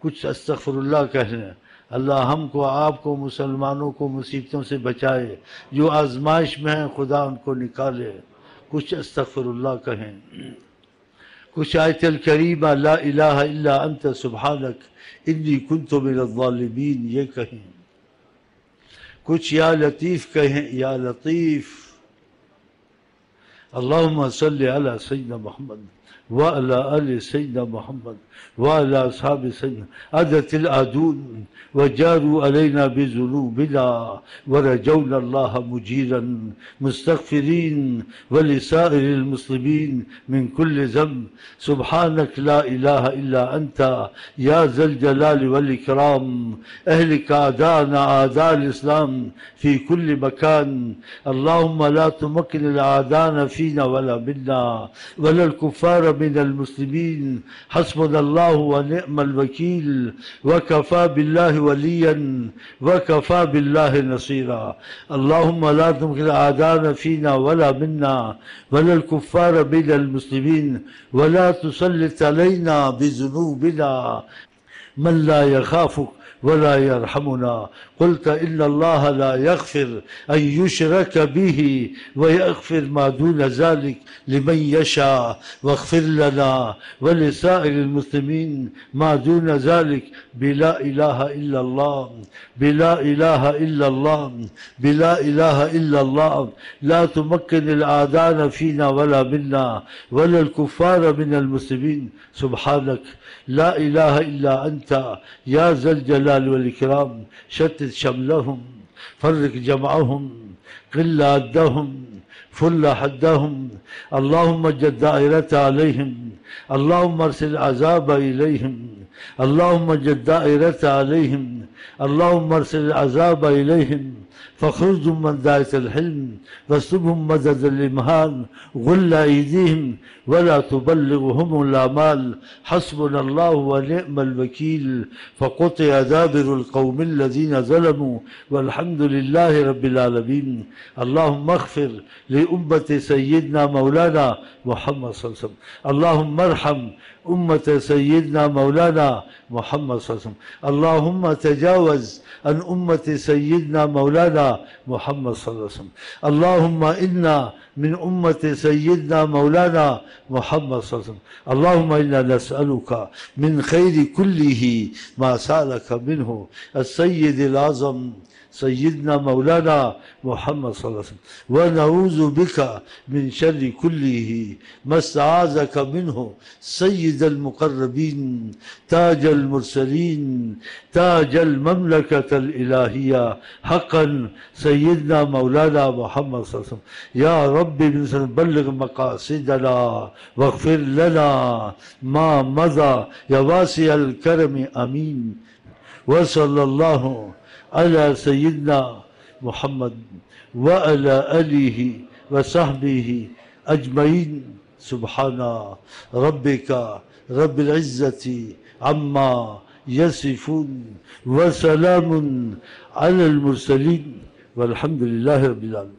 कुछ अस्तगफिरुल्लाह कह लें। अल्लाह हमको आपको मुसलमानों को मुसीबतों से बचाए, जो आजमाइश में हैं खुदा उनको निकाले। कुछ अस्तगफिरुल्लाह कहें। कुछ आयतल करीमा ला इलाहा इल्ला अंत सुब्हानक इन्नी कुन्तु मिनज़-ज़ालिमीन ये कहें। कुछ या लतीफ़ कहें, या लतीफ़। अल्लाहुम्मा सल्लि अला सय्यिदना मुहम्मद व अला आलि सय्यिदना मुहम्मद व अला अस्हाबि सय्यिदना अदतिल आदून व जारू अलैना बिज़ुनूबिना व रजौना अल्लाह मुजीरन मुस्तग़फ़िरीन व लिसाइरिल मुस्लिमीन मिन कुल्लि ज़ंब सुब्हानक ला इलाहा इल्ला अंता या ज़ल जलाल वल इकराम अहलिक आदाना आदाल इस्लाम फ़ी कुल्लि मकान अल्लाहुम्मा ला तुमक्किनिल आदाना फ़ीना वला मिन्ना वलल कुफ़ार मिनल मुस्लिमीन हस्बुनल्लाहु व निअमल वकील व कफ़ा बिल्लाहि वलिय्यन व कफ़ा बिल्लाहि नसीरा। अल्लाहुम्मा ला तुमक्किनिल आदाना फ़ीना वला मिन्ना वलल कुफ़ार मिनल मुस्लिमीन वला तुसल्लित अलैना बिज़ुनूबिना मन ला यख़ाफ़ुक वला यरहमुना। क़ुल्त इन्ना अल्लाह ला यग़फ़िर अन युशरक बिही व यग़फ़िर मा दून ज़ालिक लिमन यशा वग़फ़िर लना व लिसाइरिल मुस्लिमीन मा दून ज़ालिक बिला इलाहा इल्लल्लाह बिला इलाहा इल्लल्लाह बिला इलाहा इल्लल्लाह ला तुमक्किनिल आदाना फ़ीना वला मिन्ना वलल कुफ़ार मिनल मुस्लिमीन सुब्हानक ला इलाहा इल्ला अंता या ज़ल जलाल वल इकराम शत्तित शमलहुम फर्रिक जमअहुम क़िल्ल अद्दहुम फुल्ल हद्दहुम अल्लाहुम्मा जद्द दाइरत अलैहिम अल्लाहुम्मा अर्सिल अज़ाब इलैहिम अल्लाहुम्मा जद्द दाइरत अलैहिम अल्लाहुम्मा अर्सिल अज़ाब इलैहिम फ़ख़ुज़हुम मन दाइतल हिल्म वस्लुबहुम मददल इम्हान गुल्ल ऐदीहिम वला तुबल्लिग़हुमुल आमाल हस्बुनल्लाहु व निअमल वकील फ़क़ुतिअ दाबिरुल क़ौमिल्लज़ीना ज़लमू वल्हम्दुलिल्लाहि रब्बिल आलमीन। अल्लाहुम्मा अग़फ़िर लिउम्मति सय्यिदना मौलाना मुहम्मद सल्लल्लाहु अलैहि वसल्लम अल्लाहुम्मा अरहम उम्मत सय्यिदना मौलाना मुहम्मद सल्लल्लाहु अलैहि वसल्लम अल्लाहुम्मा तजावज़ अन उम्मति सय्यिदना मौलाना मुहम्मद सल्लल्लाहु अलैहि वसल्लम अल्लाहुम्मा इन्ना मिन उम्मति सय्यिदना मौलाना मुहम्मद सल्लल्लाहु अलैहि वसल्लम अल्लाहुम्मा इन्ना नस्अलुका मिन खैरि कुल्लिही मा सअलका मिन्हु अस्सय्यिदिल आज़म सय्यिदना मौलाना मुहम्मद सल्लल्लाहु अलैहि वसल्लम व नऊज़ु बिका मिन शर्रि कुल्लिही मस्तआज़का मिन्हु सय्यिदल मुक़र्रबीन ताजल मुरसलीन ताजल ममलकतल इलाहिया हक़्क़न सय्यिदना मौलाना मुहम्मद सल्लल्लाहु अलैहि वसल्लम या रब्बि बल्लिग़ मक़ासिदना वग़फ़िर लना मा मज़ा या वासिअल करम आमीन व सल्लल्लाहु अला सय्यिदना मुहम्मद व अला आलिहि व सहबिहि अजमईन सुब्हाना रब्बिका रब्बिल इज़्ज़ति अम्मा यसिफून व सलामुन अलल मुरसलीन वल्हम्दुलिल्लाहि रब्बिल आलमीन।